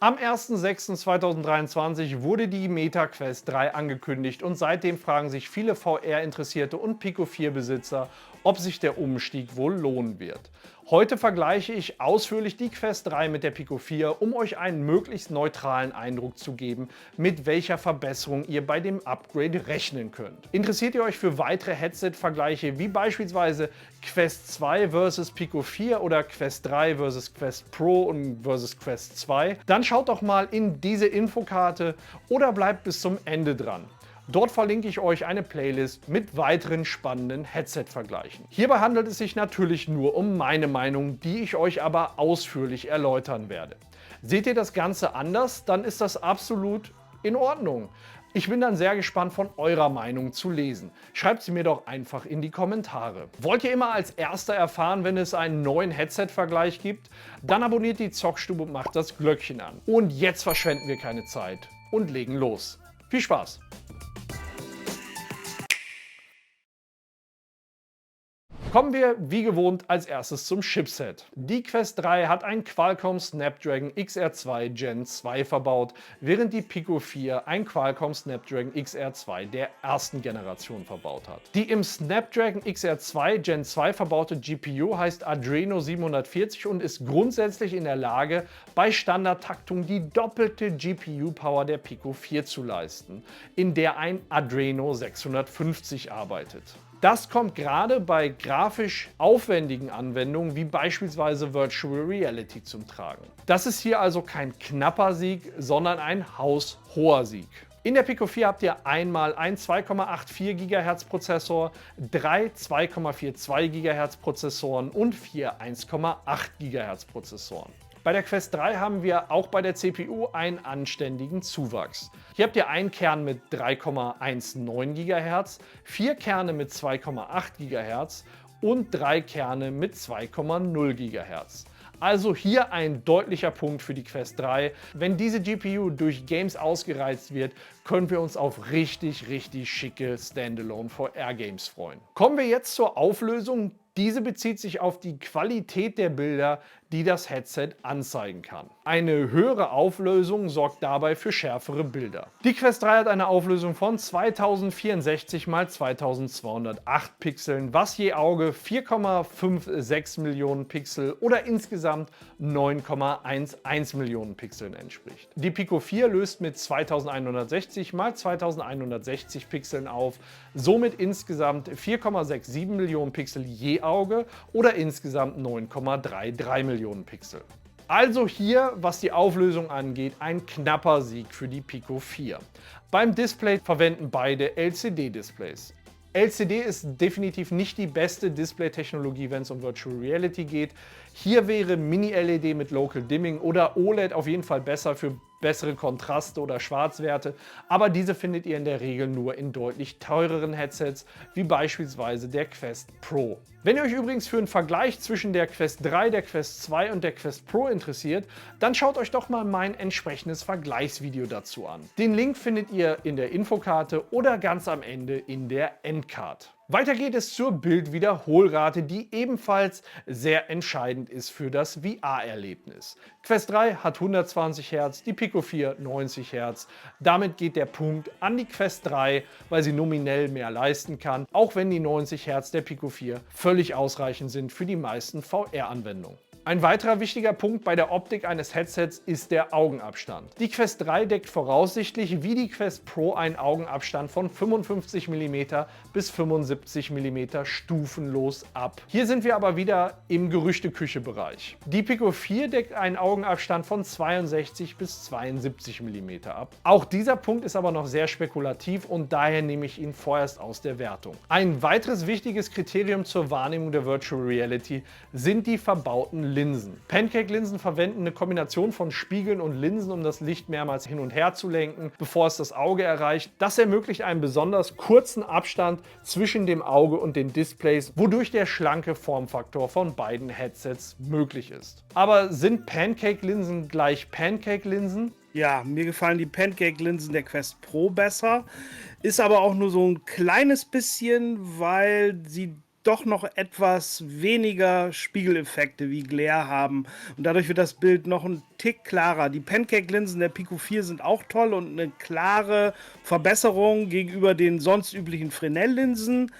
Am 1.6.2023 wurde die Meta Quest 3 angekündigt und seitdem fragen sich viele VR-Interessierte und Pico 4-Besitzer, ob sich der Umstieg wohl lohnen wird. Heute vergleiche ich ausführlich die Quest 3 mit der Pico 4, um euch einen möglichst neutralen Eindruck zu geben, mit welcher Verbesserung ihr bei dem Upgrade rechnen könnt. Interessiert ihr euch für weitere Headset-Vergleiche wie beispielsweise Quest 2 vs Pico 4 oder Quest 3 vs Quest Pro und vs Quest 2? Dann schaut doch mal in diese Infokarte oder bleibt bis zum Ende dran. Dort verlinke ich euch eine Playlist mit weiteren spannenden Headset-Vergleichen. Hierbei handelt es sich natürlich nur um meine Meinung, die ich euch aber ausführlich erläutern werde. Seht ihr das Ganze anders, dann ist das absolut in Ordnung. Ich bin dann sehr gespannt, von eurer Meinung zu lesen. Schreibt sie mir doch einfach in die Kommentare. Wollt ihr immer als Erster erfahren, wenn es einen neuen Headset-Vergleich gibt? Dann abonniert die Zockstube und macht das Glöckchen an. Und jetzt verschwenden wir keine Zeit und legen los. Viel Spaß! Kommen wir wie gewohnt als erstes zum Chipset. Die Quest 3 hat ein Qualcomm Snapdragon XR2 Gen 2 verbaut, während die Pico 4 ein Qualcomm Snapdragon XR2 der ersten Generation verbaut hat. Die im Snapdragon XR2 Gen 2 verbaute GPU heißt Adreno 740 und ist grundsätzlich in der Lage, bei Standardtaktung die doppelte GPU-Power der Pico 4 zu leisten, in der ein Adreno 650 arbeitet. Das kommt gerade bei grafisch aufwendigen Anwendungen wie beispielsweise Virtual Reality zum Tragen. Das ist hier also kein knapper Sieg, sondern ein haushoher Sieg. In der Pico 4 habt ihr einmal einen 2,84 GHz Prozessor, drei 2,42 GHz Prozessoren und vier 1,8 GHz Prozessoren. Bei der Quest 3 haben wir auch bei der CPU einen anständigen Zuwachs. Hier habt ihr einen Kern mit 3,19 GHz, vier Kerne mit 2,8 GHz und drei Kerne mit 2,0 GHz. Also hier ein deutlicher Punkt für die Quest 3. Wenn diese GPU durch Games ausgereizt wird, können wir uns auf richtig schicke Standalone VR-Games freuen. Kommen wir jetzt zur Auflösung. Diese bezieht sich auf die Qualität der Bilder, die das Headset anzeigen kann. Eine höhere Auflösung sorgt dabei für schärfere Bilder. Die Quest 3 hat eine Auflösung von 2064 x 2208 Pixeln, was je Auge 4,56 Millionen Pixel oder insgesamt 9,11 Millionen Pixeln entspricht. Die Pico 4 löst mit 2160 x 2160 Pixeln auf, somit insgesamt 4,67 Millionen Pixel je Auge oder insgesamt 9,33 Millionen Pixel. Also hier, was die Auflösung angeht, ein knapper Sieg für die Pico 4. Beim Display verwenden beide LCD-Displays. LCD ist definitiv nicht die beste Display-Technologie, wenn es um Virtual Reality geht. Hier wäre Mini-LED mit Local Dimming oder OLED auf jeden Fall besser für bessere Kontraste oder Schwarzwerte, aber diese findet ihr in der Regel nur in deutlich teureren Headsets, wie beispielsweise der Quest Pro. Wenn ihr euch übrigens für einen Vergleich zwischen der Quest 3, der Quest 2 und der Quest Pro interessiert, dann schaut euch doch mal mein entsprechendes Vergleichsvideo dazu an. Den Link findet ihr in der Infokarte oder ganz am Ende in der Endcard. Weiter geht es zur Bildwiederholrate, die ebenfalls sehr entscheidend ist für das VR-Erlebnis. Quest 3 hat 120 Hz, die Pico 4 90 Hz. Damit geht der Punkt an die Quest 3, weil sie nominell mehr leisten kann, auch wenn die 90 Hz der Pico 4 völlig ausreichend sind für die meisten VR-Anwendungen. Ein weiterer wichtiger Punkt bei der Optik eines Headsets ist der Augenabstand. Die Quest 3 deckt voraussichtlich wie die Quest Pro einen Augenabstand von 55 mm bis 75 mm stufenlos ab. Hier sind wir aber wieder im Gerüchteküche-Bereich. Die Pico 4 deckt einen Augenabstand von 62 bis 72 mm ab. Auch dieser Punkt ist aber noch sehr spekulativ und daher nehme ich ihn vorerst aus der Wertung. Ein weiteres wichtiges Kriterium zur Wahrnehmung der Virtual Reality sind die verbauten Linsen. Pancake-Linsen verwenden eine Kombination von Spiegeln und Linsen, um das Licht mehrmals hin und her zu lenken, bevor es das Auge erreicht. Das ermöglicht einen besonders kurzen Abstand zwischen dem Auge und den Displays, wodurch der schlanke Formfaktor von beiden Headsets möglich ist. Aber sind Pancake-Linsen gleich Pancake-Linsen? Ja, mir gefallen die Pancake-Linsen der Quest Pro besser. Ist aber auch nur so ein kleines bisschen, weil sie doch noch etwas weniger Spiegeleffekte wie Glare haben. Und dadurch wird das Bild noch ein Tick klarer. Die Pancake-Linsen der Pico 4 sind auch toll und eine klare Verbesserung gegenüber den sonst üblichen Fresnel-Linsen.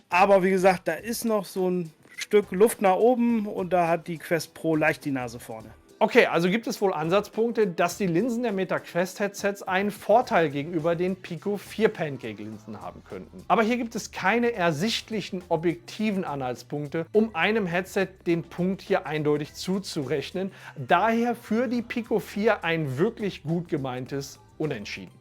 Aber wie gesagt, da ist noch so ein Stück Luft nach oben und da hat die Quest Pro leicht die Nase vorne. Okay, also gibt es wohl Ansatzpunkte, dass die Linsen der Meta Quest Headsets einen Vorteil gegenüber den Pico 4 Pancake Linsen haben könnten. Aber hier gibt es keine ersichtlichen objektiven Anhaltspunkte, um einem Headset den Punkt hier eindeutig zuzurechnen. Daher für die Pico 4 ein wirklich gut gemeintes Unentschieden.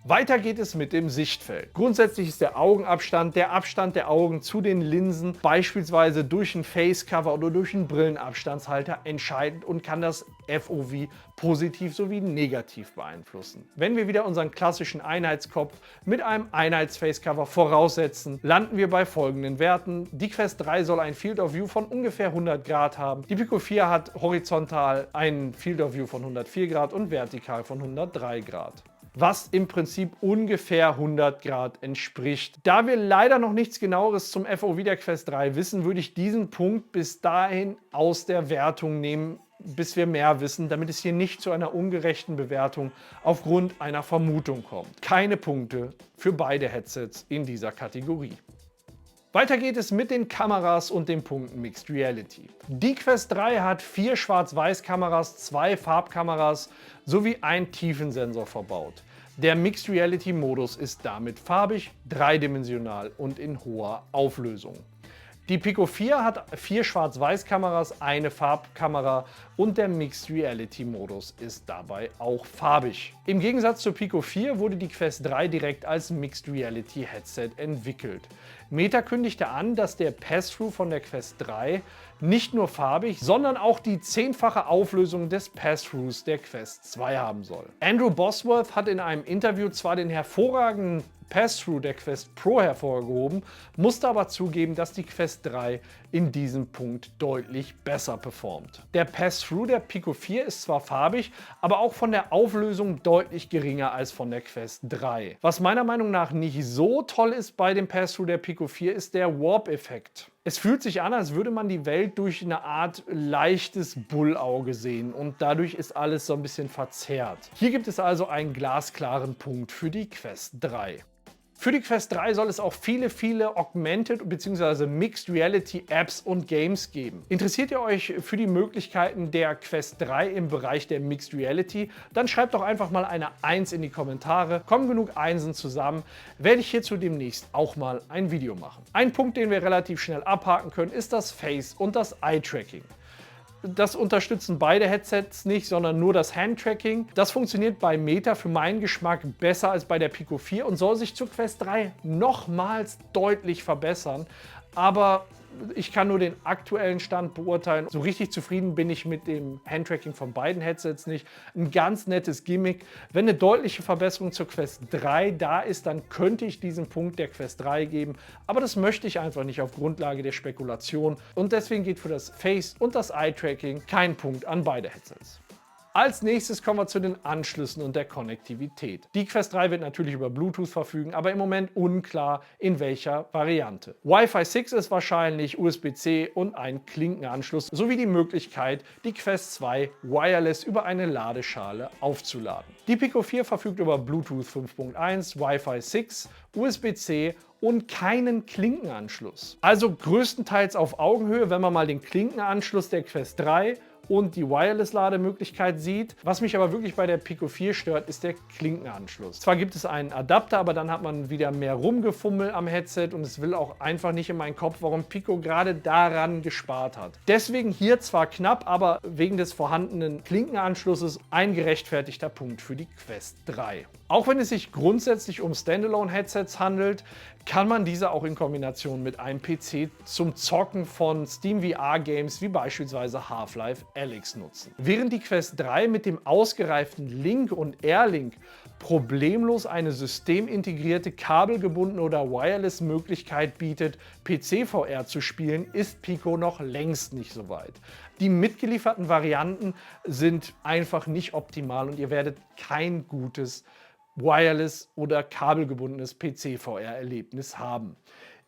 Weiter geht es mit dem Sichtfeld. Grundsätzlich ist der Augenabstand, der Abstand der Augen zu den Linsen, beispielsweise durch ein Facecover oder durch einen Brillenabstandshalter, entscheidend und kann das FOV positiv sowie negativ beeinflussen. Wenn wir wieder unseren klassischen Einheitskopf mit einem Einheits-Facecover voraussetzen, landen wir bei folgenden Werten. Die Quest 3 soll ein Field of View von ungefähr 100 Grad haben. Die Pico 4 hat horizontal einen Field of View von 104 Grad und vertikal von 103 Grad. Was im Prinzip ungefähr 100 Grad entspricht. Da wir leider noch nichts Genaueres zum FOV der Quest 3 wissen, würde ich diesen Punkt bis dahin aus der Wertung nehmen, bis wir mehr wissen, damit es hier nicht zu einer ungerechten Bewertung aufgrund einer Vermutung kommt. Keine Punkte für beide Headsets in dieser Kategorie. Weiter geht es mit den Kameras und den Punkten Mixed Reality. Die Quest 3 hat 4 Schwarz-Weiß-Kameras, 2 Farbkameras sowie einen Tiefensensor verbaut. Der Mixed Reality Modus ist damit farbig, dreidimensional und in hoher Auflösung. Die Pico 4 hat 4 Schwarz-Weiß-Kameras, eine Farbkamera und der Mixed Reality Modus ist dabei auch farbig. Im Gegensatz zur Pico 4 wurde die Quest 3 direkt als Mixed Reality Headset entwickelt. Meta kündigte an, dass der Pass-Through von der Quest 3 nicht nur farbig, sondern auch die 10-fache Auflösung des Pass-Throughs der Quest 2 haben soll. Andrew Bosworth hat in einem Interview zwar den hervorragenden Pass-Through der Quest Pro hervorgehoben, musste aber zugeben, dass die Quest 3 in diesem Punkt deutlich besser performt. Der Pass-Through der Pico 4 ist zwar farbig, aber auch von der Auflösung deutlich geringer als von der Quest 3. Was meiner Meinung nach nicht so toll ist bei dem Pass-Through der Pico 4 ist der Warp-Effekt. Es fühlt sich an, als würde man die Welt durch eine Art leichtes Bullauge sehen und dadurch ist alles so ein bisschen verzerrt. Hier gibt es also einen glasklaren Punkt für die Quest 3. Für die Quest 3 soll es auch viele Augmented bzw. Mixed Reality Apps und Games geben. Interessiert ihr euch für die Möglichkeiten der Quest 3 im Bereich der Mixed Reality? Dann schreibt doch einfach mal eine 1 in die Kommentare. Kommen genug Einsen zusammen, werde ich hierzu demnächst auch mal ein Video machen. Ein Punkt, den wir relativ schnell abhaken können, ist das Face- und das Eye-Tracking. Das unterstützen beide Headsets nicht, sondern nur das Hand-Tracking. Das funktioniert bei Meta für meinen Geschmack besser als bei der Pico 4 und soll sich zur Quest 3 nochmals deutlich verbessern. Aber ich kann nur den aktuellen Stand beurteilen. So richtig zufrieden bin ich mit dem Handtracking von beiden Headsets nicht. Ein ganz nettes Gimmick. Wenn eine deutliche Verbesserung zur Quest 3 da ist, dann könnte ich diesen Punkt der Quest 3 geben. Aber das möchte ich einfach nicht auf Grundlage der Spekulation. Und deswegen geht für das Face- und das Eye-Tracking kein Punkt an beide Headsets. Als nächstes kommen wir zu den Anschlüssen und der Konnektivität. Die Quest 3 wird natürlich über Bluetooth verfügen, aber im Moment unklar in welcher Variante. Wi-Fi 6 ist wahrscheinlich, USB-C und ein Klinkenanschluss sowie die Möglichkeit, die Quest 2 wireless über eine Ladeschale aufzuladen. Die Pico 4 verfügt über Bluetooth 5.1, Wi-Fi 6, USB-C und keinen Klinkenanschluss. Also größtenteils auf Augenhöhe, wenn man mal den Klinkenanschluss der Quest 3 und die Wireless-Lademöglichkeit sieht. Was mich aber wirklich bei der Pico 4 stört, ist der Klinkenanschluss. Zwar gibt es einen Adapter, aber dann hat man wieder mehr Rumgefummel am Headset und es will auch einfach nicht in meinen Kopf, warum Pico gerade daran gespart hat. Deswegen hier zwar knapp, aber wegen des vorhandenen Klinkenanschlusses ein gerechtfertigter Punkt für die Quest 3. Auch wenn es sich grundsätzlich um Standalone-Headsets handelt, kann man diese auch in Kombination mit einem PC zum Zocken von Steam VR-Games wie beispielsweise Half-Life Alyx nutzen. Während die Quest 3 mit dem ausgereiften Link und Airlink problemlos eine systemintegrierte, kabelgebundene oder Wireless-Möglichkeit bietet, PC-VR zu spielen, ist Pico noch längst nicht so weit. Die mitgelieferten Varianten sind einfach nicht optimal und ihr werdet kein gutes Wireless- oder kabelgebundenes PC-VR-Erlebnis haben.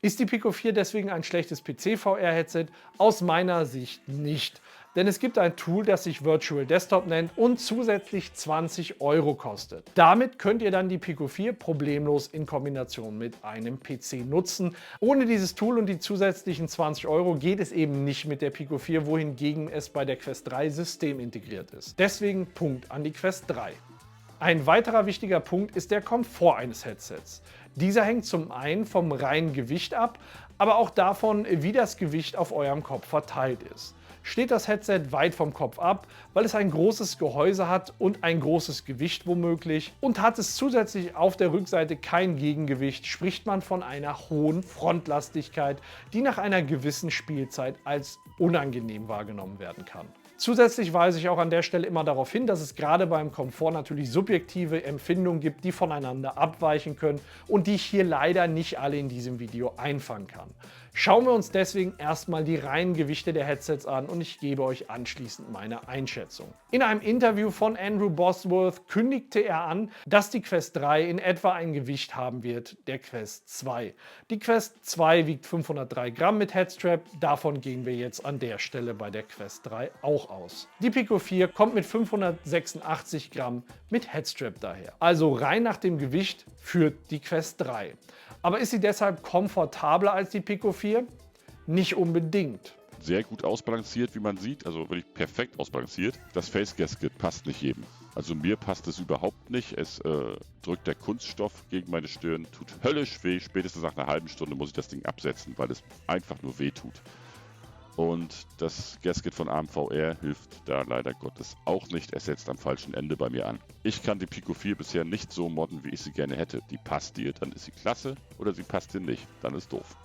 Ist die Pico 4 deswegen ein schlechtes PC-VR-Headset? Aus meiner Sicht nicht. Denn es gibt ein Tool, das sich Virtual Desktop nennt und zusätzlich 20 € kostet. Damit könnt ihr dann die Pico 4 problemlos in Kombination mit einem PC nutzen. Ohne dieses Tool und die zusätzlichen 20 € geht es eben nicht mit der Pico 4, wohingegen es bei der Quest 3 systemintegriert ist. Deswegen Punkt an die Quest 3. Ein weiterer wichtiger Punkt ist der Komfort eines Headsets. Dieser hängt zum einen vom reinen Gewicht ab, aber auch davon, wie das Gewicht auf eurem Kopf verteilt ist. Steht das Headset weit vom Kopf ab, weil es ein großes Gehäuse hat und ein großes Gewicht womöglich, und hat es zusätzlich auf der Rückseite kein Gegengewicht, spricht man von einer hohen Frontlastigkeit, die nach einer gewissen Spielzeit als unangenehm wahrgenommen werden kann. Zusätzlich weise ich auch an der Stelle immer darauf hin, dass es gerade beim Komfort natürlich subjektive Empfindungen gibt, die voneinander abweichen können und die ich hier leider nicht alle in diesem Video einfangen kann. Schauen wir uns deswegen erstmal die reinen Gewichte der Headsets an und ich gebe euch anschließend meine Einschätzung. In einem Interview von Andrew Bosworth kündigte er an, dass die Quest 3 in etwa ein Gewicht haben wird der Quest 2. Die Quest 2 wiegt 503 Gramm mit Headstrap, davon gehen wir jetzt an der Stelle bei der Quest 3 auch aus. Die Pico 4 kommt mit 586 Gramm mit Headstrap daher. Also rein nach dem Gewicht führt die Quest 3. Aber ist sie deshalb komfortabler als die Pico 4? Nicht unbedingt. Sehr gut ausbalanciert, wie man sieht, also wirklich perfekt ausbalanciert. Das Face Gasket passt nicht jedem. Also mir passt es überhaupt nicht. Es drückt der Kunststoff gegen meine Stirn, tut höllisch weh. Spätestens nach einer halben Stunde muss ich das Ding absetzen, weil es einfach nur weh tut. Und das Gasket von AMVR hilft da leider Gottes auch nicht. Es setzt am falschen Ende bei mir an. Ich kann die Pico 4 bisher nicht so modden, wie ich sie gerne hätte. Die passt dir, dann ist sie klasse, oder sie passt dir nicht, dann ist doof.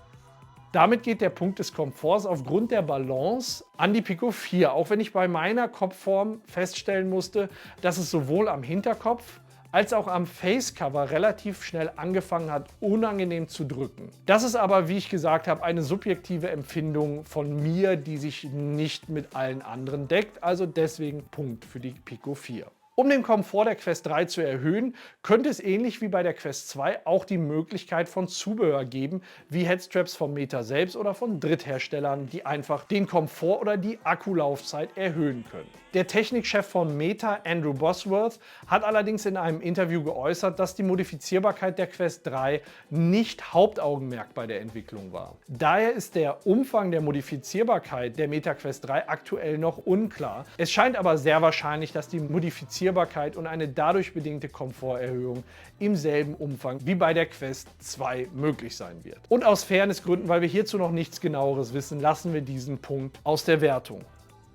Damit geht der Punkt des Komforts aufgrund der Balance an die Pico 4, auch wenn ich bei meiner Kopfform feststellen musste, dass es sowohl am Hinterkopf als auch am Facecover relativ schnell angefangen hat, unangenehm zu drücken. Das ist aber, wie ich gesagt habe, eine subjektive Empfindung von mir, die sich nicht mit allen anderen deckt, also deswegen Punkt für die Pico 4. Um den Komfort der Quest 3 zu erhöhen, könnte es ähnlich wie bei der Quest 2 auch die Möglichkeit von Zubehör geben, wie Headstraps vom Meta selbst oder von Drittherstellern, die einfach den Komfort oder die Akkulaufzeit erhöhen können. Der Technikchef von Meta, Andrew Bosworth, hat allerdings in einem Interview geäußert, dass die Modifizierbarkeit der Quest 3 nicht Hauptaugenmerk bei der Entwicklung war. Daher ist der Umfang der Modifizierbarkeit der Meta Quest 3 aktuell noch unklar. Es scheint aber sehr wahrscheinlich, dass die Modifizierbarkeit und eine dadurch bedingte Komforterhöhung im selben Umfang wie bei der Quest 2 möglich sein wird. Und aus Fairnessgründen, weil wir hierzu noch nichts Genaueres wissen, lassen wir diesen Punkt aus der Wertung.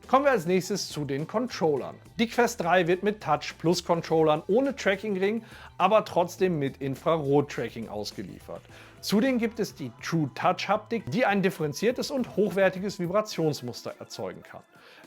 Kommen wir als nächstes zu den Controllern. Die Quest 3 wird mit Touch Plus Controllern ohne Tracking-Ring, aber trotzdem mit Infrarot-Tracking ausgeliefert. Zudem gibt es die True Touch Haptik, die ein differenziertes und hochwertiges Vibrationsmuster erzeugen kann.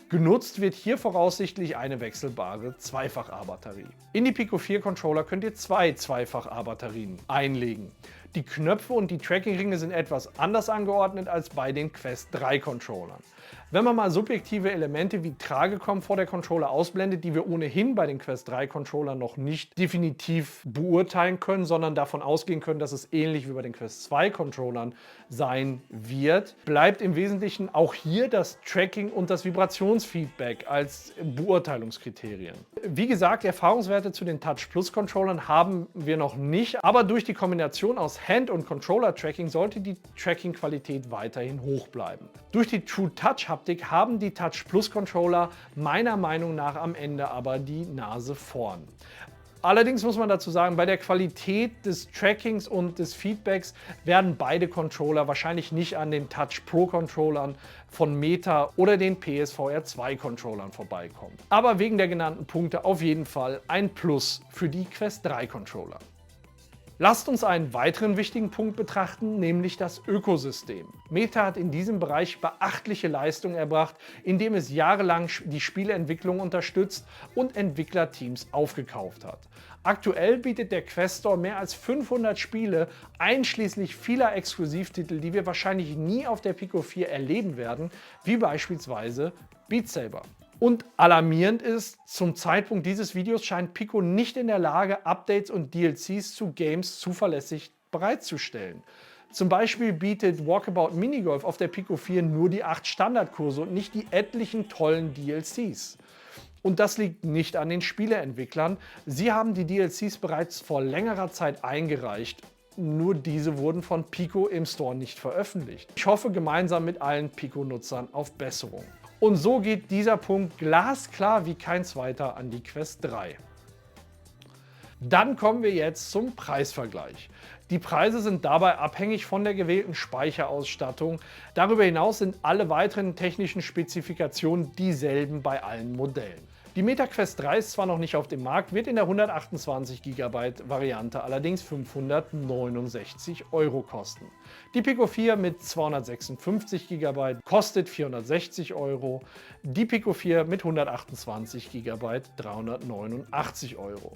Genutzt wird hier voraussichtlich eine wechselbare Zweifach-A-Batterie. In die Pico 4 Controller könnt ihr zwei Zweifach-A-Batterien einlegen. Die Knöpfe und die Tracking-Ringe sind etwas anders angeordnet als bei den Quest 3 Controllern. Wenn man mal subjektive Elemente wie Tragekomfort der Controller ausblendet, die wir ohnehin bei den Quest 3 Controllern noch nicht definitiv beurteilen können, sondern davon ausgehen können, dass es ähnlich wie bei den Quest 2 Controllern sein wird, bleibt im Wesentlichen auch hier das Tracking und das Vibrationsfeedback als Beurteilungskriterien. Wie gesagt, Erfahrungswerte zu den Touch Plus Controllern haben wir noch nicht, aber durch die Kombination aus Hand- und Controller-Tracking sollte die Tracking-Qualität weiterhin hoch bleiben. Durch die True Touch Haptik haben die Touch Plus Controller meiner Meinung nach am Ende aber die Nase vorn. Allerdings muss man dazu sagen, bei der Qualität des Trackings und des Feedbacks werden beide Controller wahrscheinlich nicht an den Touch Pro Controllern von Meta oder den PSVR 2 Controllern vorbeikommen. Aber wegen der genannten Punkte auf jeden Fall ein Plus für die Quest 3 Controller. Lasst uns einen weiteren wichtigen Punkt betrachten, nämlich das Ökosystem. Meta hat in diesem Bereich beachtliche Leistungen erbracht, indem es jahrelang die Spieleentwicklung unterstützt und Entwicklerteams aufgekauft hat. Aktuell bietet der Quest Store mehr als 500 Spiele, einschließlich vieler Exklusivtitel, die wir wahrscheinlich nie auf der Pico 4 erleben werden, wie beispielsweise Beat Saber. Und alarmierend ist, zum Zeitpunkt dieses Videos scheint Pico nicht in der Lage, Updates und DLCs zu Games zuverlässig bereitzustellen. Zum Beispiel bietet Walkabout Minigolf auf der Pico 4 nur die 8 Standardkurse und nicht die etlichen tollen DLCs. Und das liegt nicht an den Spieleentwicklern. Sie haben die DLCs bereits vor längerer Zeit eingereicht. Nur diese wurden von Pico im Store nicht veröffentlicht. Ich hoffe gemeinsam mit allen Pico-Nutzern auf Besserung. Und so geht dieser Punkt glasklar wie kein zweiter an die Quest 3. Dann kommen wir jetzt zum Preisvergleich. Die Preise sind dabei abhängig von der gewählten Speicherausstattung. Darüber hinaus sind alle weiteren technischen Spezifikationen dieselben bei allen Modellen. Die MetaQuest 3 ist zwar noch nicht auf dem Markt, wird in der 128 GB Variante allerdings 569 € kosten. Die Pico 4 mit 256 GB kostet 460 €, die Pico 4 mit 128 GB 389 €.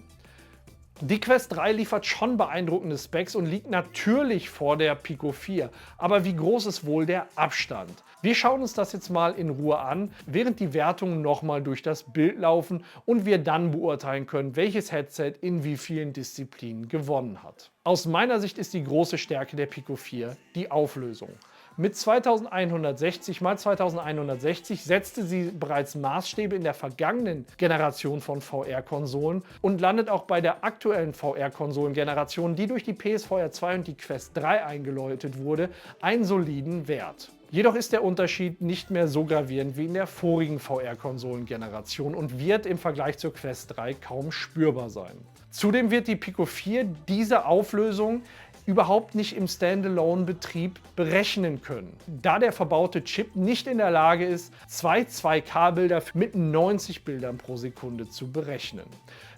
Die Quest 3 liefert schon beeindruckende Specs und liegt natürlich vor der Pico 4. Aber wie groß ist wohl der Abstand? Wir schauen uns das jetzt mal in Ruhe an, während die Wertungen nochmal durch das Bild laufen und wir dann beurteilen können, welches Headset in wie vielen Disziplinen gewonnen hat. Aus meiner Sicht ist die große Stärke der Pico 4 die Auflösung. Mit 2160 x 2160 setzte sie bereits Maßstäbe in der vergangenen Generation von VR-Konsolen und landet auch bei der aktuellen VR-Konsolen-Generation, die durch die PSVR 2 und die Quest 3 eingeläutet wurde, einen soliden Wert. Jedoch ist der Unterschied nicht mehr so gravierend wie in der vorigen VR-Konsolen-Generation und wird im Vergleich zur Quest 3 kaum spürbar sein. Zudem wird die Pico 4 diese Auflösung überhaupt nicht im Standalone-Betrieb berechnen können, da der verbaute Chip nicht in der Lage ist, zwei 2K-Bilder mit 90 Bildern pro Sekunde zu berechnen.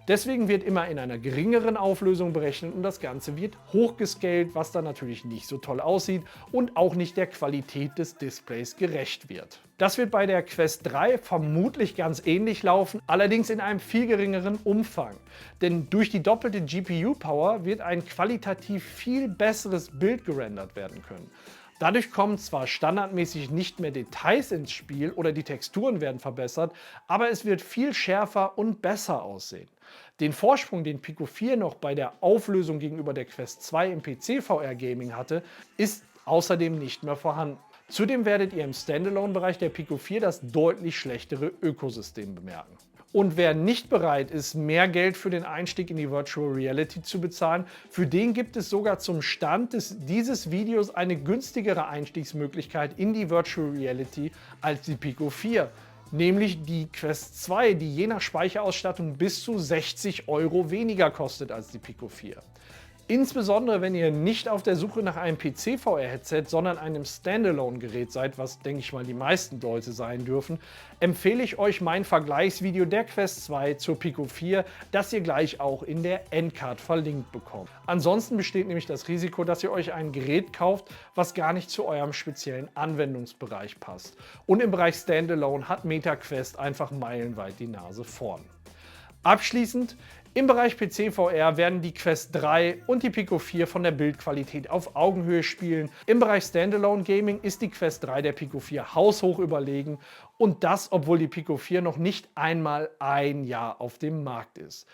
Deswegen wird immer in einer geringeren Auflösung berechnet und das Ganze wird hochgescaled, was dann natürlich nicht so toll aussieht und auch nicht der Qualität des Displays gerecht wird. Das wird bei der Quest 3 vermutlich ganz ähnlich laufen, allerdings in einem viel geringeren Umfang. Denn durch die doppelte GPU-Power wird ein qualitativ viel besseres Bild gerendert werden können. Dadurch kommen zwar standardmäßig nicht mehr Details ins Spiel oder die Texturen werden verbessert, aber es wird viel schärfer und besser aussehen. Den Vorsprung, den Pico 4 noch bei der Auflösung gegenüber der Quest 2 im PC-VR-Gaming hatte, ist außerdem nicht mehr vorhanden. Zudem werdet ihr im Standalone-Bereich der Pico 4 das deutlich schlechtere Ökosystem bemerken. Und wer nicht bereit ist, mehr Geld für den Einstieg in die Virtual Reality zu bezahlen, für den gibt es sogar zum Stand dieses Videos eine günstigere Einstiegsmöglichkeit in die Virtual Reality als die Pico 4. Nämlich die Quest 2, die je nach Speicherausstattung bis zu 60 € weniger kostet als die Pico 4. Insbesondere wenn ihr nicht auf der Suche nach einem PC-VR-Headset, sondern einem Standalone-Gerät seid, was denke ich mal die meisten Leute sein dürfen, empfehle ich euch mein Vergleichsvideo der Quest 2 zur Pico 4, das ihr gleich auch in der Endcard verlinkt bekommt. Ansonsten besteht nämlich das Risiko, dass ihr euch ein Gerät kauft, was gar nicht zu eurem speziellen Anwendungsbereich passt. Und im Bereich Standalone hat MetaQuest einfach meilenweit die Nase vorn. Abschließend, im Bereich PC-VR werden die Quest 3 und die Pico 4 von der Bildqualität auf Augenhöhe spielen. Im Bereich Standalone Gaming ist die Quest 3 der Pico 4 haushoch überlegen und das, obwohl die Pico 4 noch nicht einmal ein Jahr auf dem Markt ist.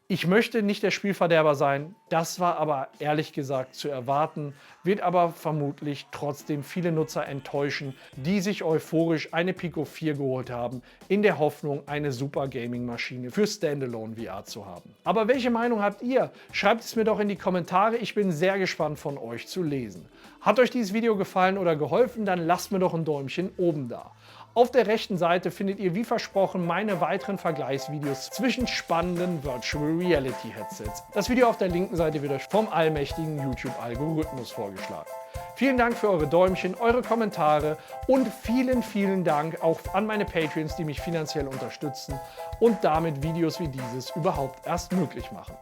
Ich möchte nicht der Spielverderber sein, das war aber ehrlich gesagt zu erwarten, wird aber vermutlich trotzdem viele Nutzer enttäuschen, die sich euphorisch eine Pico 4 geholt haben, in der Hoffnung, eine super Gaming-Maschine für Standalone VR zu haben. Aber welche Meinung habt ihr? Schreibt es mir doch in die Kommentare, ich bin sehr gespannt von euch zu lesen. Hat euch dieses Video gefallen oder geholfen, dann lasst mir doch ein Däumchen oben da. Auf der rechten Seite findet ihr wie versprochen meine weiteren Vergleichsvideos zwischen spannenden Virtual Reality Headsets. Das Video auf der linken Seite wird euch vom allmächtigen YouTube-Algorithmus vorgeschlagen. Vielen Dank für eure Däumchen, eure Kommentare und vielen Dank auch an meine Patreons, die mich finanziell unterstützen und damit Videos wie dieses überhaupt erst möglich machen.